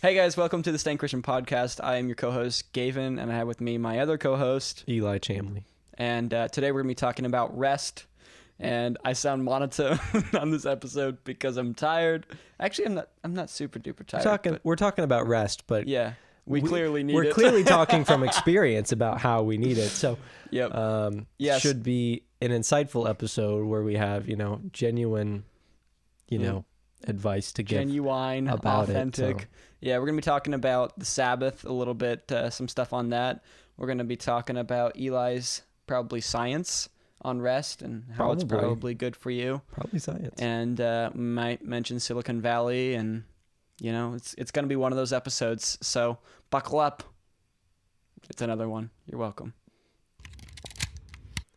Hey guys, welcome to the Staying Christian podcast. I am your co-host, Gavin, and I have with me my other co-host, Eli Chamley. And today we're going to be talking about rest. And I sound monotone on this episode because I'm tired. Actually, I'm not super duper tired. We're talking about rest, but yeah, we clearly need it. We're clearly talking from experience about how we need it. So, yep. Yes. Should be an insightful episode where we have, genuine, advice to give. Genuine, about authentic. It, so. Yeah, we're going to be talking about the Sabbath a little bit, some stuff on that. We're going to be talking about Eli's probably science on rest and how it's probably good for you. Probably science. And might mention Silicon Valley, and it's going to be one of those episodes. So buckle up. It's another one. You're welcome.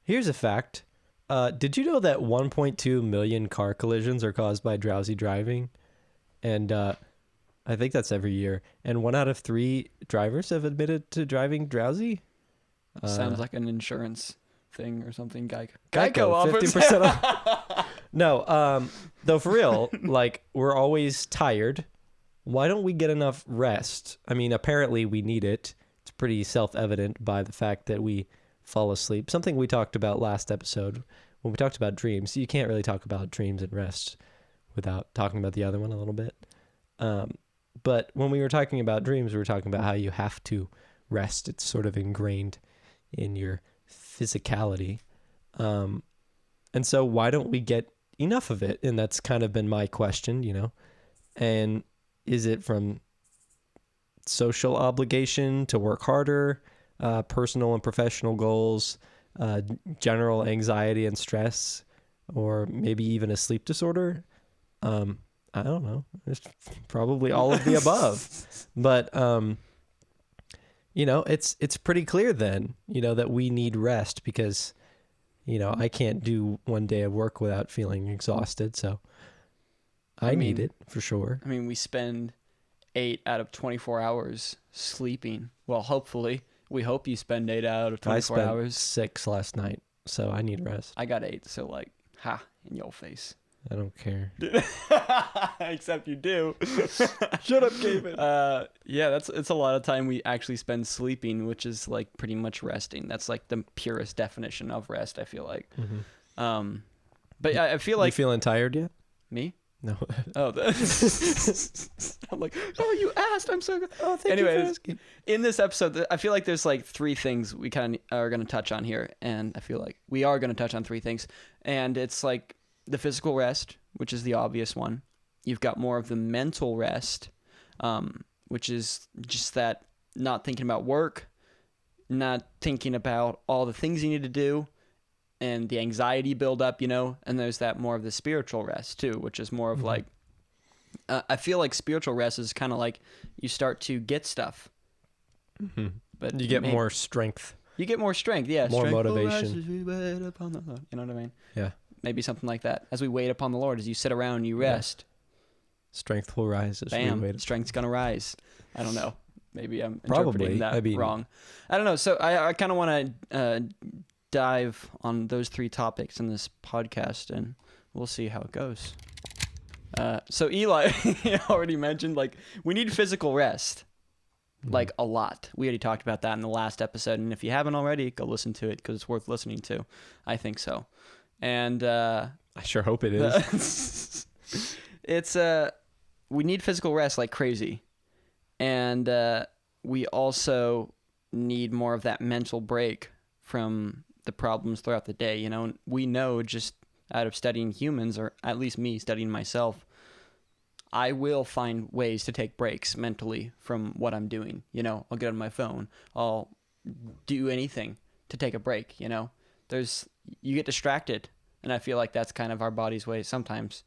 Here's a fact. Did you know that 1.2 million car collisions are caused by drowsy driving? And I think that's every year. And 1 out of 3 drivers have admitted to driving drowsy. Sounds like an insurance thing or something. Geico offers 50% off. No, though for real, we're always tired. Why don't we get enough rest? I mean, apparently we need it. It's pretty self-evident by the fact that we fall asleep. Something we talked about last episode when we talked about dreams. You can't really talk about dreams and rest without talking about the other one a little bit. But when we were talking about dreams, we were talking about how you have to rest. It's sort of ingrained in your physicality. And so why don't we get enough of it? And that's kind of been my question, And is it from social obligation to work harder, personal and professional goals, general anxiety and stress, or maybe even a sleep disorder? I don't know. It's probably all of the above. But, it's pretty clear then, that we need rest because, I can't do one day of work without feeling exhausted. So I need it for sure. I mean, we spend 8 out of 24 hours sleeping. Well, hopefully. We hope you spend 8 out of 24 hours. I spent 6 last night, so I need rest. I got 8, so in your face. I don't care. Except you do. Shut up, Gavin. Yeah, it's a lot of time we actually spend sleeping, which is pretty much resting. That's the purest definition of rest, I feel like. Mm-hmm. But I feel like... You feeling tired yet? Me? No. Oh, I'm like, oh, you asked. I'm so good. Oh, thank you for asking. In this episode, I feel like there's 3 things we kind of are going to touch on here, and I feel like we are going to touch on 3 things, and it's the physical rest, which is the obvious one. You've got more of the mental rest, which is just that not thinking about work, not thinking about all the things you need to do, and the anxiety build up, and there's that more of the spiritual rest too, which is more of I feel like spiritual rest is kind of you start to get stuff. Mm-hmm. But you get more strength. You get more strength, yeah. More strength motivation. You know what I mean? Yeah. Maybe something like that. As we wait upon the Lord, as you sit around and you rest. Strength will rise as Bam, we wait. Strength's going to rise. I don't know. Maybe I'm Probably. interpreting that wrong. I don't know. So I kind of want to dive on those 3 topics in this podcast, and we'll see how it goes. So Eli already mentioned, we need physical rest. A lot. We already talked about that in the last episode, and if you haven't already, go listen to it because it's worth listening to. I think so. And I sure hope it is. It's we need physical rest like crazy, and we also need more of that mental break from the problems throughout the day. We know just out of studying humans, or at least me studying myself, I will find ways to take breaks mentally from what I'm doing. I'll get on my phone. I'll do anything to take a break. You get distracted, and I feel like that's kind of our body's way. Sometimes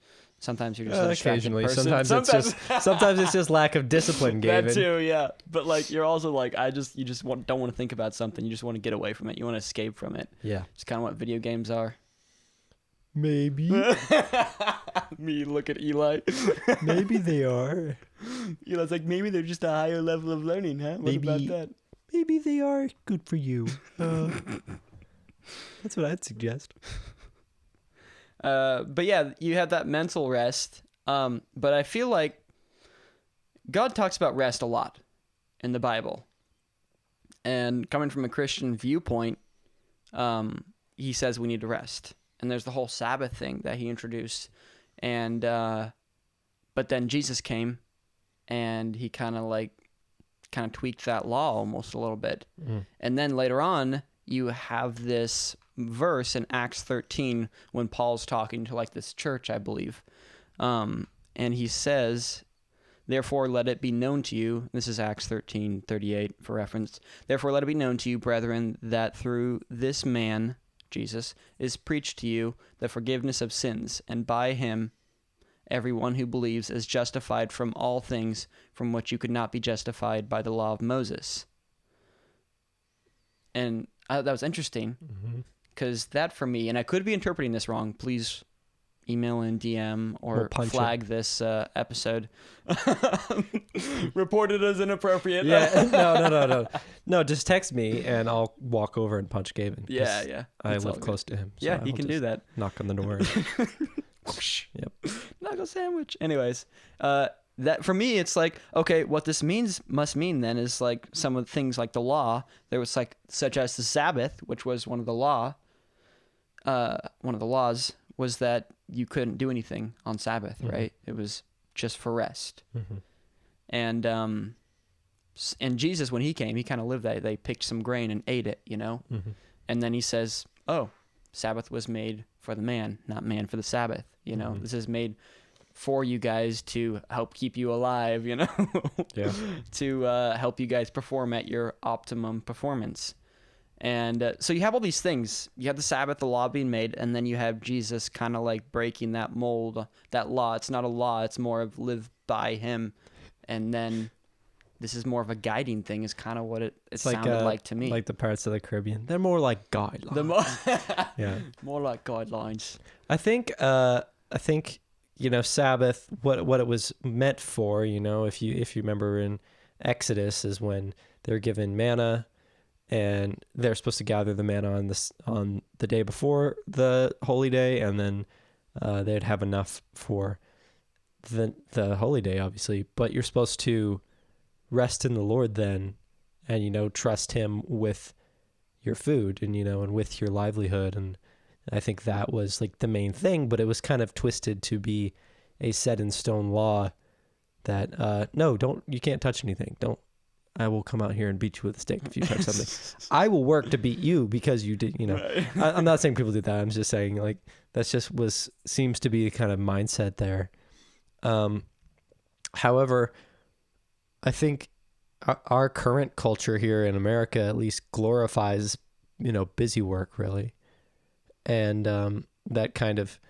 you're just a distracted person. Sometimes it's just lack of discipline, Gavin. That too, yeah. But you're also you just don't want to think about something. You just want to get away from it. You want to escape from it. Yeah. It's kind of what video games are. Maybe. Me look at Eli. Maybe they are. Eli's maybe they're just a higher level of learning, huh? What about that? Maybe they are good for you. That's what I'd suggest. But yeah, you have that mental rest. But I feel like God talks about rest a lot in the Bible. And coming from a Christian viewpoint, he says we need to rest. And there's the whole Sabbath thing that he introduced. And but then Jesus came and he kind of tweaked that law almost a little bit. And then later on, you have this verse in Acts 13 when Paul's talking to like this church, I believe. And he says, therefore, let it be known to you, this is Acts 13:38 for reference. Therefore, let it be known to you, brethren, that through this man, Jesus, is preached to you the forgiveness of sins, and by him everyone who believes is justified from all things from which you could not be justified by the law of Moses. And that was interesting, because that for me, and I could be interpreting this wrong, please email in DM or flag this episode. Reported as inappropriate. Yeah, no, just text me and I'll walk over and punch Gavin. Yeah. I live close to him. So yeah, he can do that. Knock on the door. Yep. Knuckle sandwich. Anyways, that for me, it's like, okay, what this must mean then is like some of the things like the law. There was like such as the Sabbath, which was one of the laws was that you couldn't do anything on Sabbath, right? It was just for rest. And Jesus, when he came, he kind of lived that. They picked some grain and ate it, And then he says, oh, Sabbath was made for the man, not man for the Sabbath. This is made for you guys to help keep you alive, Yeah. to help you guys perform at your optimum performance. And so you have all these things. You have the Sabbath, the law being made, and then you have Jesus kind of like breaking that mold, that law. It's not a law. It's more of live by him. And then this is more of a guiding thing is kind of what it sounded like to me. Like the Pirates of the Caribbean. They're more like guidelines. Yeah. More like guidelines. I think Sabbath, what it was meant for, if you remember in Exodus, is when they're given manna and they're supposed to gather the manna on the day before the holy day, and then they'd have enough for the holy day, obviously. But you're supposed to rest in the Lord then, and trust him with your food and with your livelihood. And I think that was like the main thing, but it was kind of twisted to be a set in stone law that you can't touch anything. I will come out here and beat you with a stick if you touch something. I will work to beat you because you did, Right. I'm not saying people do that. I'm just saying like that's just seems to be the kind of mindset there. However, I think our current culture here in America at least glorifies, busy work really. And that kind of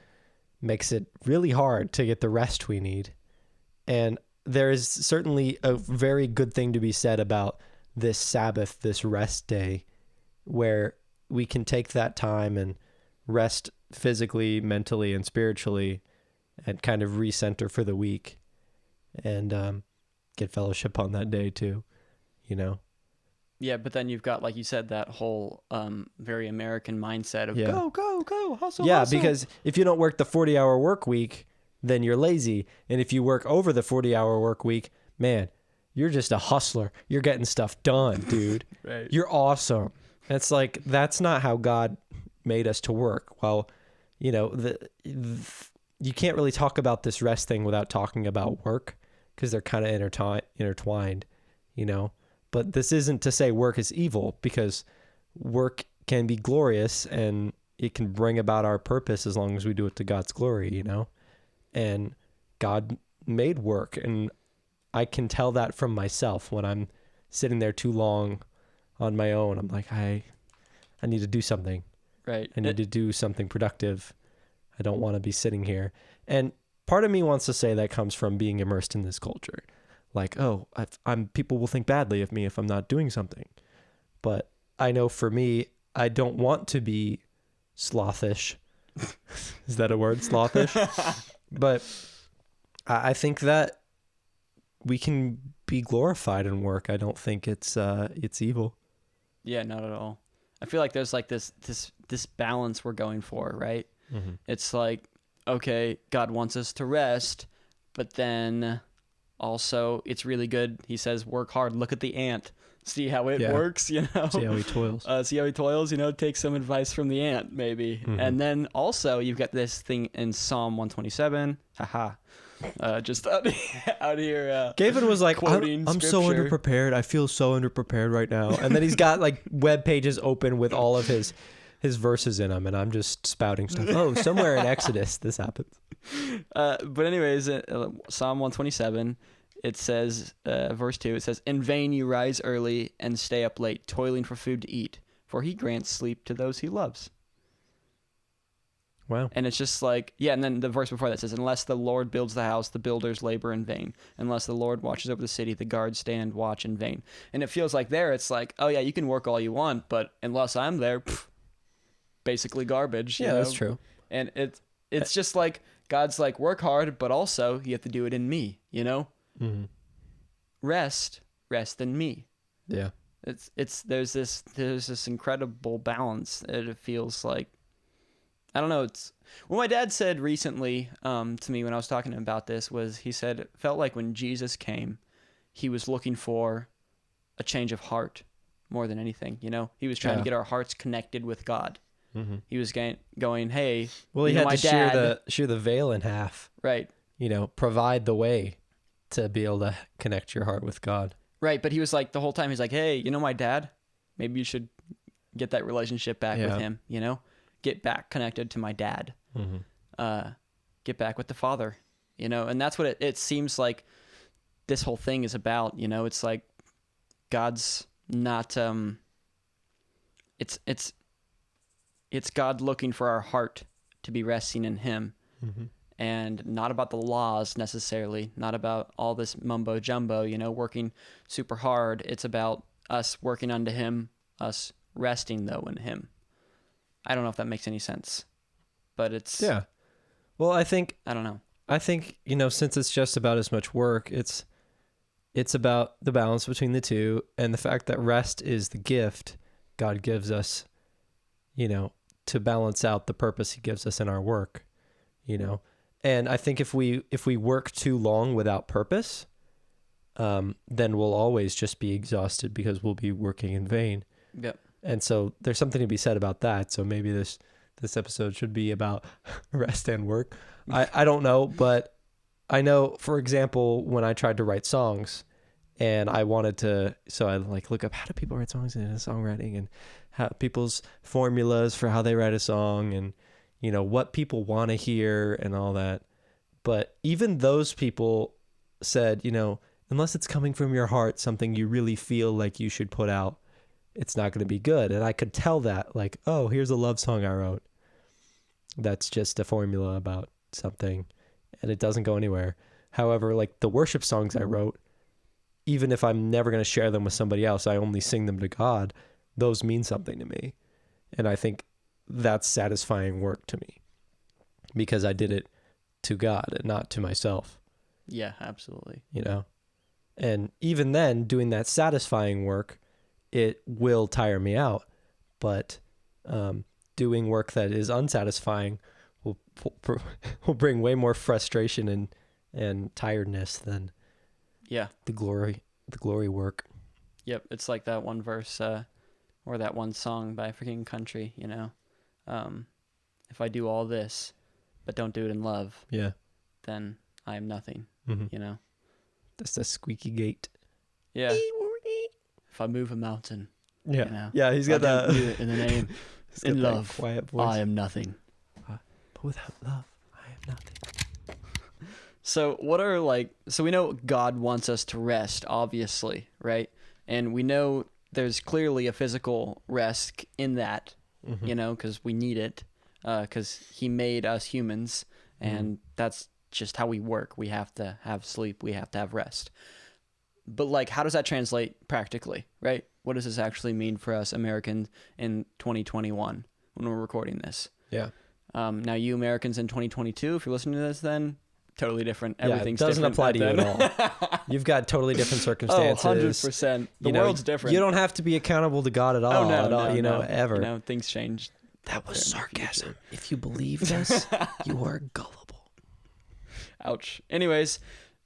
makes it really hard to get the rest we need. And there is certainly a very good thing to be said about this Sabbath, this rest day, where we can take that time and rest physically, mentally, and spiritually, and kind of recenter for the week, and get fellowship on that day too, Yeah, but then you've got, like you said, that whole very American mindset of go, hustle, Yeah, hustle. because if you don't work the 40-hour work week, then you're lazy. And if you work over the 40-hour work week, man, you're just a hustler. You're getting stuff done, dude. Right. You're awesome. It's like, that's not how God made us to work. Well, you can't really talk about this rest thing without talking about work, because they're kind of intertwined, But this isn't to say work is evil, because work can be glorious and it can bring about our purpose as long as we do it to God's glory, And God made work, and I can tell that from myself when I'm sitting there too long on my own. I'm like, I need to do something. Right. I need to do something productive. I don't want to be sitting here. And part of me wants to say that comes from being immersed in this culture. Like, people will think badly of me if I'm not doing something. But I know for me, I don't want to be slothish. Is that a word, slothish? But I think that we can be glorified in work. I don't think it's evil. Yeah, not at all. I feel like there's like this balance we're going for, right? Mm-hmm. It's like, okay, God wants us to rest, but then Also, it's really good. He says, work hard. Look at the ant. See how it Yeah. works, you know? See how he toils. See how he toils, you know? Take some advice from the ant, maybe. Mhm. And then also, you've got this thing in Psalm 127. Haha. Just out here. Gavin was like, quoting I'm so scripture. underprepared. I feel so underprepared right now. And then he's got like web pages open with all of his verses in them. And I'm just spouting stuff. Oh, somewhere in Exodus, this happens. But anyways, Psalm 127, it says, verse 2, it says, "In vain you rise early and stay up late, toiling for food to eat, for he grants sleep to those he loves." Wow. And it's just like, yeah, and then the verse before that says, "Unless the Lord builds the house, the builders labor in vain. Unless the Lord watches over the city, the guards stand watch in vain." And it feels like there, it's like, oh yeah, you can work all you want, but unless I'm there, basically garbage. Yeah, you know? that's true. And it's just like, God's like, work hard, but also you have to do it in me, you know? Mm-hmm. Rest in me. Yeah. There's this incredible balance. It feels like, I don't know. It's what my dad said recently to me when I was talking to him about this was, he said it felt like when Jesus came, he was looking for a change of heart more than anything. You know, he was trying to get our hearts connected with God. Mm-hmm. He was going, hey, Well, he you know, had my to dad, shear the veil in half. right, You know, provide the way to be able to connect your heart with God. right. But he was like, the whole time he's like, hey, you know, my dad, maybe you should get that relationship back with him. You know, get back connected to my dad. Mm-hmm. Get back with the Father, you know, and that's what it seems like this whole thing is about. You know, it's like God's not it's God looking for our heart to be resting in him. Mm-hmm. And not about the laws necessarily, not about all this mumbo jumbo, you know, working super hard. It's about us working unto him, us resting though in him. I don't know if that makes any sense, but it's, Yeah. Well, I don't know. I think, you know, since it's just about as much work, it's about the balance between the two and the fact that rest is the gift God gives us, you know, to balance out the purpose he gives us in our work, you know. And I think if we work too long without purpose, then we'll always just be exhausted because we'll be working in vain. Yep. And so there's something to be said about that. So maybe this episode should be about rest and work. I don't know, but I know, for example, when I tried to write songs and I wanted to, so I like look up how do people write songs in songwriting and how people's formulas for how they write a song and, you know, what people want to hear and all that. But even those people said, you know, unless it's coming from your heart, something you really feel like you should put out, it's not going to be good. And I could tell that, like, oh, here's a love song I wrote. That's just a formula about something and it doesn't go anywhere. However, like the worship songs I wrote, even if I'm never going to share them with somebody else, I only sing them to God, those mean something to me. And I think that's satisfying work to me because I did it to God and not to myself. Yeah, absolutely. You know? And even then, doing that satisfying work, it will tire me out. But doing work that is unsatisfying will bring way more frustration and tiredness than the glory work. Yep, it's like that one verse or that one song by freaking Country, you know. If I do all this but don't do it in love, then I am nothing. You know. That's the squeaky gate. Yeah. If I move a mountain, you know, yeah, he's got that in the name in love. Quiet voice. I am nothing. But without love, I am nothing. So so we know God wants us to rest, obviously, right? And we know there's clearly a physical rest in that, you know, because we need it, because he made us humans, and that's just how we work. We have to have sleep. We have to have rest. But like, how does that translate practically, right? What does this actually mean for us Americans in 2021 when we're recording this? Yeah. Now, you Americans in 2022, if you're listening to this, then totally different. Everything's doesn't different apply to you then. at all. You've got totally different circumstances. 100%. The world's different. You don't have to be accountable to God at all. No, ever. You know, things change. That was sarcasm. If you believe this, you are gullible. Ouch. Anyways,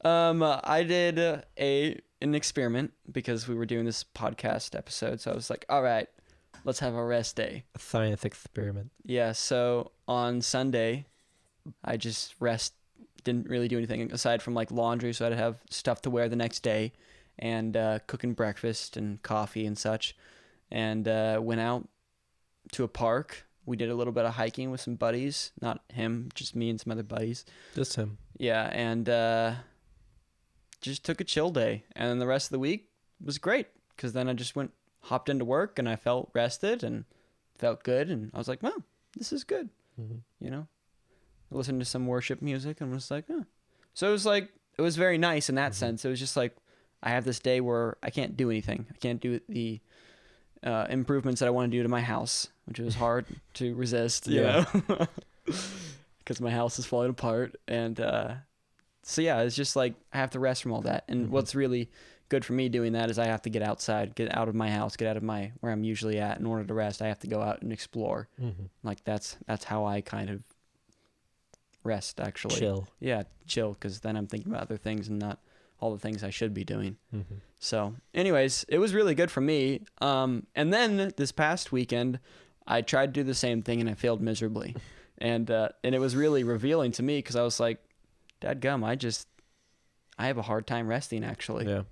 I did an experiment because we were doing this podcast episode. So I was like, all right, let's have a rest day. A scientific experiment. Yeah. So on Sunday, I just didn't really do anything aside from like laundry. So I'd have stuff to wear the next day and cooking breakfast and coffee and such. And went out to a park. We did a little bit of hiking with some buddies. Not him, just me and some other buddies. Just him. Yeah. And just took a chill day. And then the rest of the week was great because then I just hopped into work and I felt rested and felt good. And I was like, wow, this is good. Mm-hmm. You know, I listened to some worship music and was like, oh. So it was very nice in that sense. It was just like, I have this day where I can't do anything. I can't do the improvements that I want to do to my house, which was hard to resist, you know, because my house is falling apart. And so, yeah, it's just like I have to rest from all that. And what's really good for me doing that is I have to get outside, get out of my house, get out of where I'm usually at. In order to rest, I have to go out and explore. Like that's how I kind of rest, actually. Chill. Yeah, chill, because then I'm thinking about other things and not all the things I should be doing. So anyways, it was really good for me. And then this past weekend, I tried to do the same thing and I failed miserably. And it was really revealing to me because I was like, dadgum, I have a hard time resting, actually. Yeah.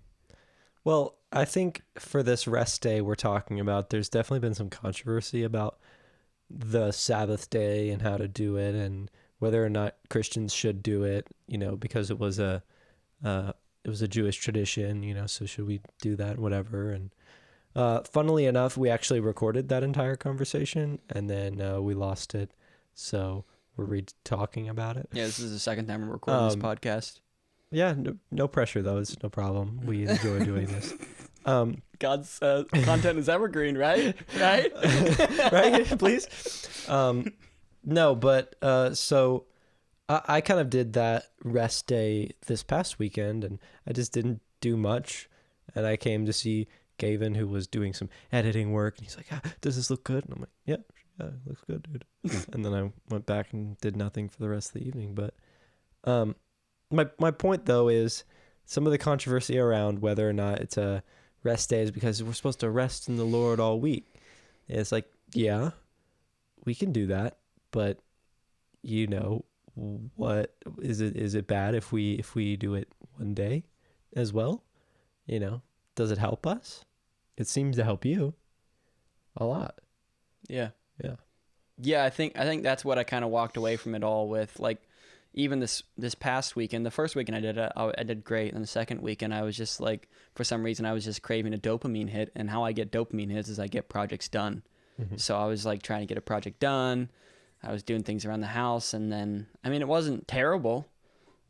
Well, I think for this rest day we're talking about, there's definitely been some controversy about the Sabbath day and how to do it and whether or not Christians should do it, you know, because it was a Jewish tradition, you know, so should we do that, whatever. And funnily enough, we actually recorded that entire conversation and then we lost it. So we're talking about it. Yeah, this is the second time we're recording this podcast. Yeah, no pressure though. It's no problem. We enjoy doing this. God's content is evergreen, right? Right? Right? Please? No, but so I kind of did that rest day this past weekend and I just didn't do much. And I came to see Gavin, who was doing some editing work. And he's like, does this look good? And I'm like, yeah, it looks good, dude. And then I went back and did nothing for the rest of the evening. But my point, though, is some of the controversy around whether or not it's a rest day is because we're supposed to rest in the Lord all week. And it's like, yeah, we can do that. But, you know, what is it bad if we do it one day as well? You know, does it help us? It seems to help you a lot. Yeah. Yeah. I think that's what I kind of walked away from it all with. Like, even this past weekend, the first weekend I did great, and the second weekend I was just like, for some reason I was just craving a dopamine hit, and how I get dopamine hits is I get projects done. So I was like trying to get a project done. I was doing things around the house, and then, I mean, it wasn't terrible,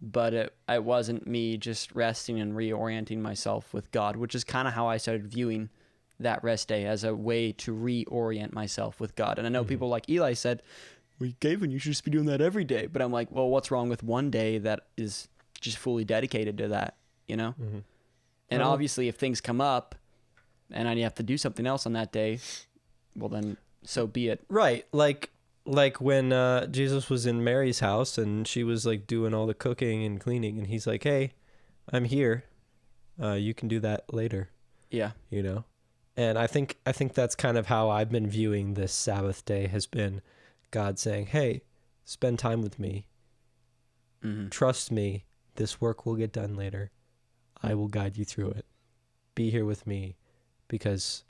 but it wasn't me just resting and reorienting myself with God, which is kind of how I started viewing that rest day, as a way to reorient myself with God. And I know people like Eli said, well, Gavin, you should just be doing that every day. But I'm like, well, what's wrong with one day that is just fully dedicated to that, you know? And obviously if things come up and I have to do something else on that day, well then so be it. Right. Like when Jesus was in Mary's house and she was like doing all the cooking and cleaning and he's like, hey, I'm here. You can do that later. Yeah. You know? And I think that's kind of how I've been viewing this Sabbath day, has been God saying, hey, spend time with me. Trust me. This work will get done later. I will guide you through it. Be here with me, because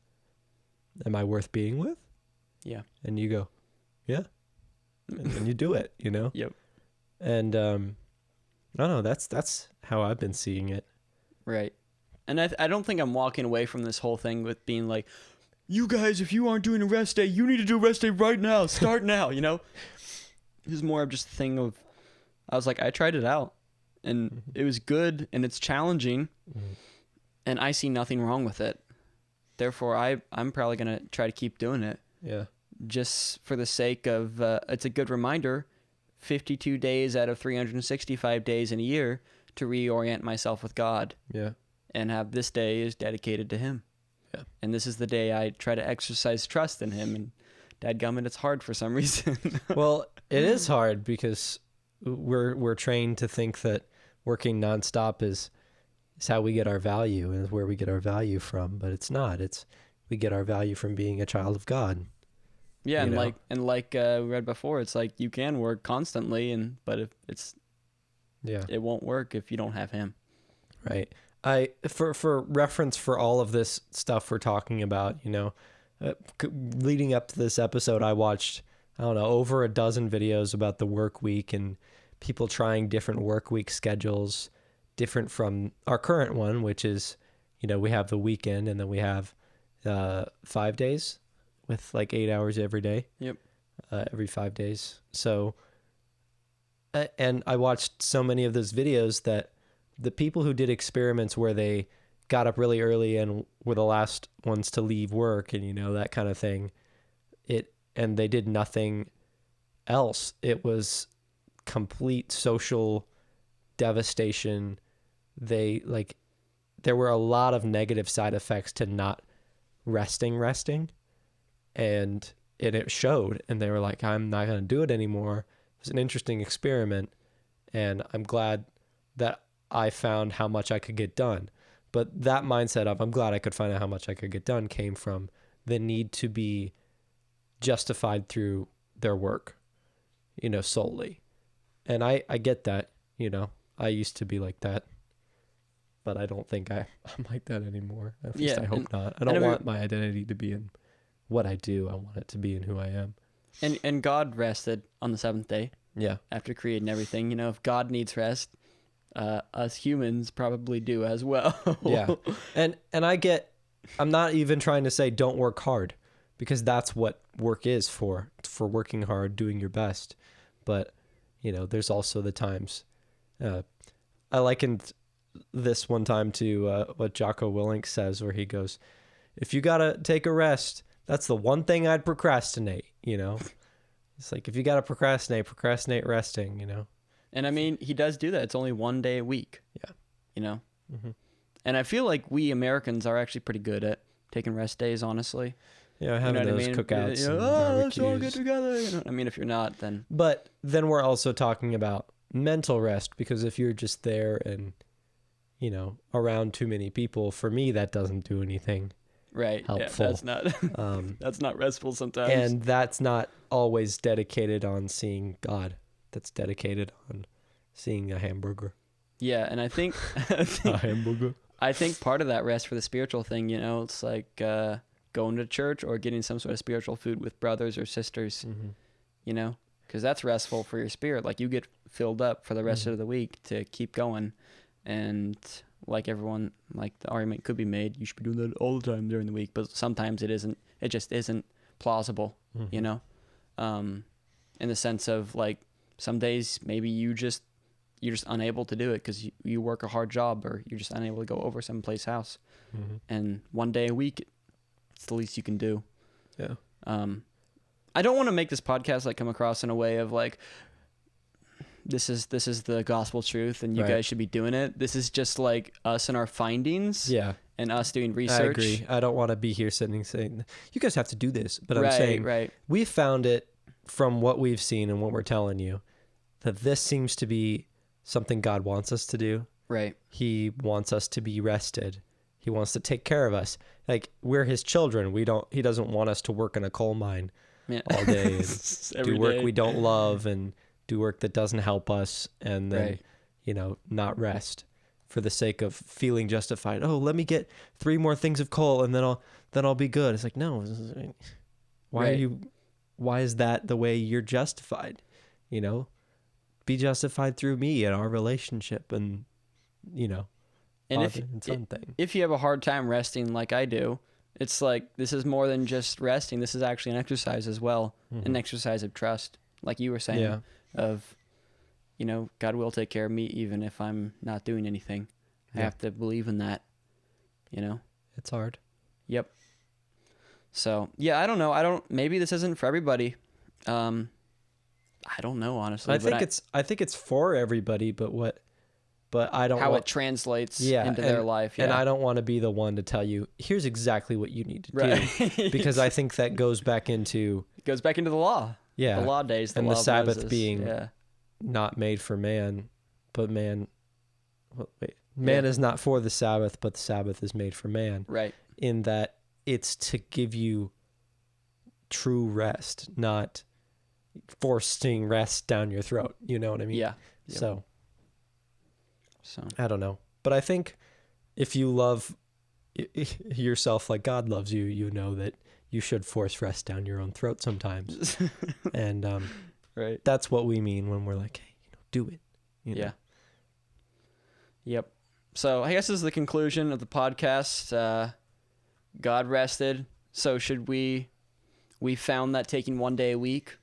am I worth being with? Yeah. And you go, yeah. And you do it, you know? Yep. And I don't know, that's how I've been seeing it. Right. And I don't think I'm walking away from this whole thing with being like, you guys, if you aren't doing a rest day, you need to do a rest day right now. Start now, you know? This is more of just a thing of, I was like, I tried it out and it was good and it's challenging and I see nothing wrong with it. Therefore, I'm probably going to try to keep doing it. Yeah. Just for the sake of, it's a good reminder, 52 days out of 365 days in a year to reorient myself with God. Yeah. And have this day is dedicated to Him. Yeah. And this is the day I try to exercise trust in Him. And dadgummit, it's hard for some reason. Well, it is hard because we're trained to think that working nonstop is how we get our value and is where we get our value from, but it's not. We get our value from being a child of God. Yeah, you and know? like we read before, it's like you can work constantly, but if Yeah. it won't work if you don't have Him. Right. For reference for all of this stuff we're talking about, leading up to this episode, I watched, I don't know, over a dozen videos about the work week and people trying different work week schedules, different from our current one, which is, we have the weekend and then we have 5 days with like 8 hours every day. Yep. Every 5 days. So, and I watched so many of those videos that the people who did experiments where they got up really early and were the last ones to leave work and, that kind of thing, and they did nothing else. It was complete social devastation. There were a lot of negative side effects to not resting. And it showed, and they were like, I'm not going to do it anymore. It was an interesting experiment, and I'm glad that I found how much I could get done. But that mindset of I'm glad I could find out how much I could get done came from the need to be justified through their work, solely. And I get that, I used to be like that, but I don't think I'm like that anymore. At least I hope not. I don't want my identity to be in what I do. I want it to be in who I am. And God rested on the seventh day. Yeah. After creating everything, if God needs rest, us humans probably do as well. Yeah. And I'm not even trying to say don't work hard, because that's what work is for working hard, doing your best. But, there's also the times, I likened this one time to what Jocko Willink says, where he goes, if you got to take a rest, that's the one thing I'd procrastinate, It's like, if you got to procrastinate resting, And I mean, he does do that. It's only 1 day a week. Yeah. Mm-hmm. And I feel like we Americans are actually pretty good at taking rest days, honestly. Yeah, having those cookouts and let's all barbecues. get together. I mean, if you're not, then... But then we're also talking about mental rest, because if you're just there and, around too many people, for me, that doesn't do anything helpful. Yeah, that's not restful sometimes. And that's not always dedicated on seeing God. That's dedicated on seeing a hamburger. Yeah, and I think a hamburger. I think part of that rest for the spiritual thing, it's like going to church or getting some sort of spiritual food with brothers or sisters, because that's restful for your spirit. Like, you get filled up for the rest of the week to keep going. And like everyone, like the argument could be made, you should be doing that all the time during the week, but sometimes it isn't. It just isn't plausible, in the sense of, like, some days maybe you're just unable to do it because you work a hard job, or you're just unable to go over someplace's house. And 1 day a week, it's the least you can do. Yeah. I don't want to make this podcast like come across in a way of like, this is the gospel truth and you guys should be doing it. This is just like us and our findings. Yeah. And us doing research. I agree. I don't want to be here saying, you guys have to do this. But I'm saying we found it from what we've seen and what we're telling you, that this seems to be something God wants us to do. Right. He wants us to be rested. He wants to take care of us. Like, we're his children. He doesn't want us to work in a coal mine all day and do work we don't love and do work that doesn't help us, and then, not rest for the sake of feeling justified. Oh, let me get 3 more things of coal and then I'll be good. It's like, no, why is that the way you're justified? Be justified through me and our relationship and, and if you have a hard time resting like I do, it's like, this is more than just resting. This is actually an exercise as well, an exercise of trust, like you were saying, of, God will take care of me even if I'm not doing anything. I have to believe in that, It's hard. Yep. So, yeah, I don't know. Maybe this isn't for everybody. I don't know, honestly. I think it's for everybody, but I don't how it translates into their life. Yeah. And I don't want to be the one to tell you, here's exactly what you need to do, because I think that goes back into the law. Yeah. The law days, and the Sabbath being not made for man, but man wait, man is not for the Sabbath, but the Sabbath is made for man. Right. In that it's to give you true rest, not forcing rest down your throat. You know what I mean? Yeah. Yep. So I don't know. But I think if you love yourself like God loves you, you know that you should force rest down your own throat sometimes. And right. that's what we mean when we're like, hey, do it. You know? Yeah. Yep. So I guess this is the conclusion of the podcast. God rested. So should we found that taking 1 day a week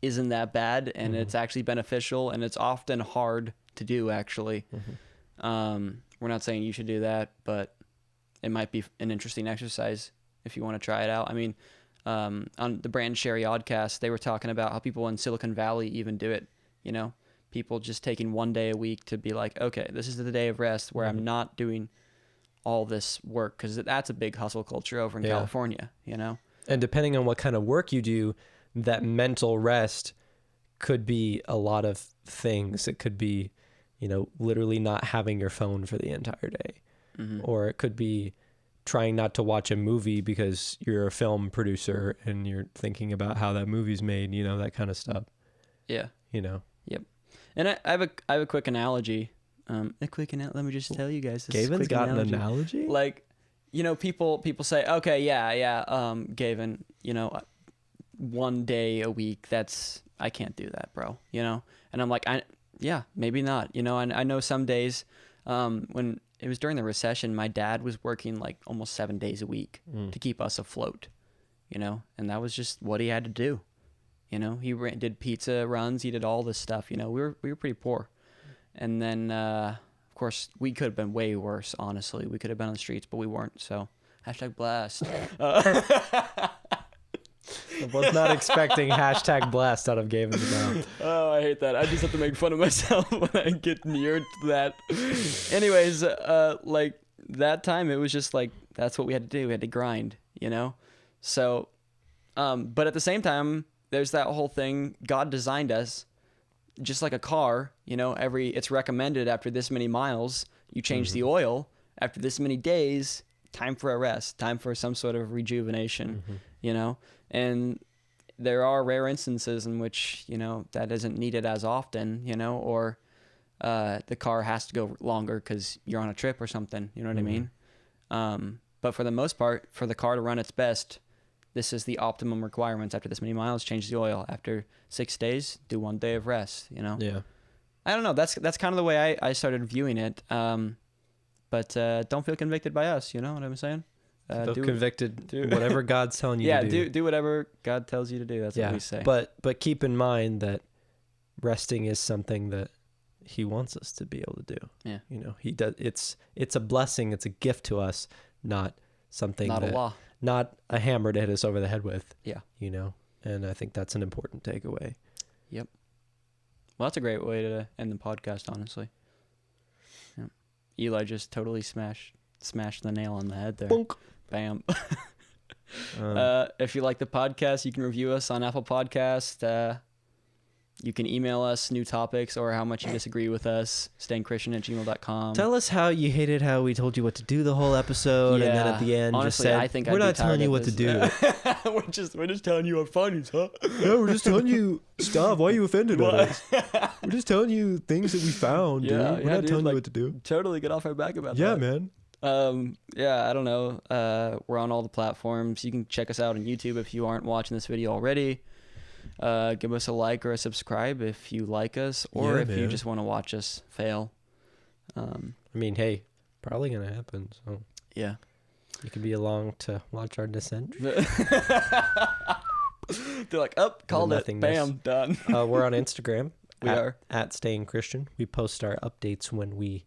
isn't that bad, and it's actually beneficial, and it's often hard to do, actually. We're not saying you should do that, but it might be an interesting exercise if you want to try it out. I mean, on the Brand Sherry Oddcast, they were talking about how people in Silicon Valley even do it, people just taking 1 day a week to be like, okay, this is the day of rest where I'm not doing all this work, because that's a big hustle culture over in California, And depending on what kind of work you do, that mental rest could be a lot of things. It could be, literally not having your phone for the entire day. Or it could be trying not to watch a movie because you're a film producer and you're thinking about how that movie's made, that kind of stuff. Yeah. Yep. And I have a quick analogy. Let me just tell you guys this. Gavin's got an analogy? Like, people say, okay, Gavin, 1 day a week, I can't do that, bro, And I'm like, maybe not, and I know some days, when it was during the recession, my dad was working like almost 7 days a week to keep us afloat, and that was just what he had to do. He did pizza runs, he did all this stuff, we were pretty poor. And then, of course, we could have been way worse, honestly. We could have been on the streets, but we weren't, so #blessed. I was not expecting #blessed out of Gavin's mouth. Oh, I hate that. I just have to make fun of myself when I get near to that. Anyways, like, that time, it was just like, that's what we had to do. We had to grind, So, but at the same time, there's that whole thing. God designed us just like a car, it's recommended after this many miles, you change the oil. After this many days, time for a rest, time for some sort of rejuvenation, and there are rare instances in which, that isn't needed as often, or the car has to go longer because you're on a trip or something, you know what I mean? But for the most part, for the car to run its best, this is the optimum requirements. After this many miles, change the oil. After 6 days, do 1 day of rest, Yeah. I don't know. That's kind of the way I started viewing it. But don't feel convicted by us. You know what I'm saying? Feel convicted. Whatever God's telling you to do. Yeah, do whatever God tells you to do. That's what we say. But keep in mind that resting is something that He wants us to be able to do. Yeah. He does. It's a blessing. It's a gift to us, not something. Not a law. Not a hammer to hit us over the head with. Yeah. And I think that's an important takeaway. Yep. Well, that's a great way to end the podcast, honestly. Yeah. Eli just totally smashed the nail on the head there. Bonk. Bam. If you like the podcast, you can review us on Apple Podcast. You can email us new topics or how much you disagree with us, stayingchristian@gmail.com. Tell us how you hated how we told you what to do the whole episode, and then at the end, honestly, just said, I think we're not telling you what to do. We're just telling you our findings, huh? Yeah, we're just telling you stuff. Why are you offended at us? We're just telling you things that we found, dude. We're not telling you what to do. Totally get off our back about that. Yeah, man. I don't know. We're on all the platforms. You can check us out on YouTube if you aren't watching this video already. Give us a like or a subscribe if you like us, or if you just want to watch us fail. I mean, hey, probably gonna happen. So yeah, you can be along to watch our descent. They're like, called it, bam, done. We're on Instagram. We are at Staying Christian. We post our updates when we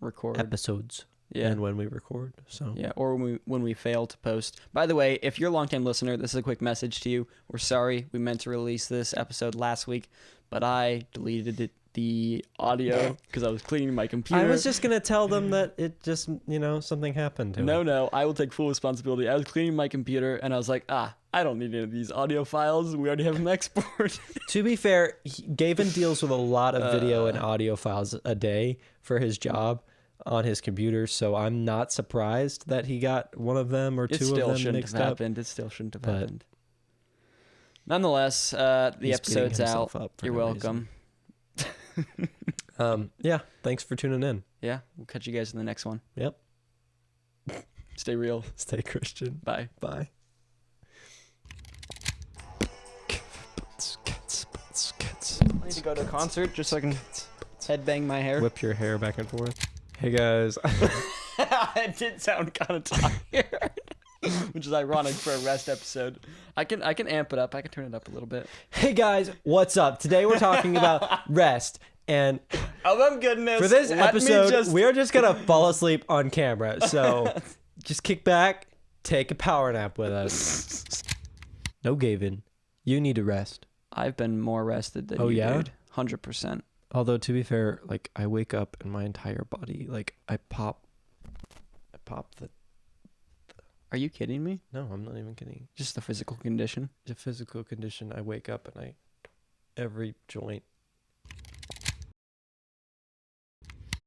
record episodes. Yeah. And when we record. So yeah, or when we fail to post. By the way, if you're a long-time listener, this is a quick message to you. We're sorry. We meant to release this episode last week, but I deleted the audio because I was cleaning my computer. I was just gonna tell them that it just, something happened to it. No, I will take full responsibility. I was cleaning my computer and I was like, I don't need any of these audio files. We already have them exported. To be fair, Gavin deals with a lot of video and audio files a day for his job on his computer, so I'm not surprised that he got one of them or two of them It still mixed shouldn't have up. happened. It still shouldn't have happened. Nonetheless, the He's episode's beating out. himself up for You're no welcome. Yeah, thanks for tuning in. Yeah, we'll catch you guys in the next one. Yep. Stay real. Stay Christian. Bye. Bye. I need to go to a concert just so I can headbang my hair. Whip your hair back and forth. Hey guys. It did sound kind of tired, which is ironic for a rest episode. I can amp it up. I can turn it up a little bit. Hey guys, what's up? Today we're talking about rest. And oh my goodness! for this episode, we're just gonna fall asleep on camera. So just kick back, take a power nap with us. No, Gavin, you need to rest. I've been more rested than you, yeah? Dude. 100%. Although to be fair, like I wake up and my entire body, like I pop the. Are you kidding me? No, I'm not even kidding. Just the physical condition. The physical condition. I wake up and every joint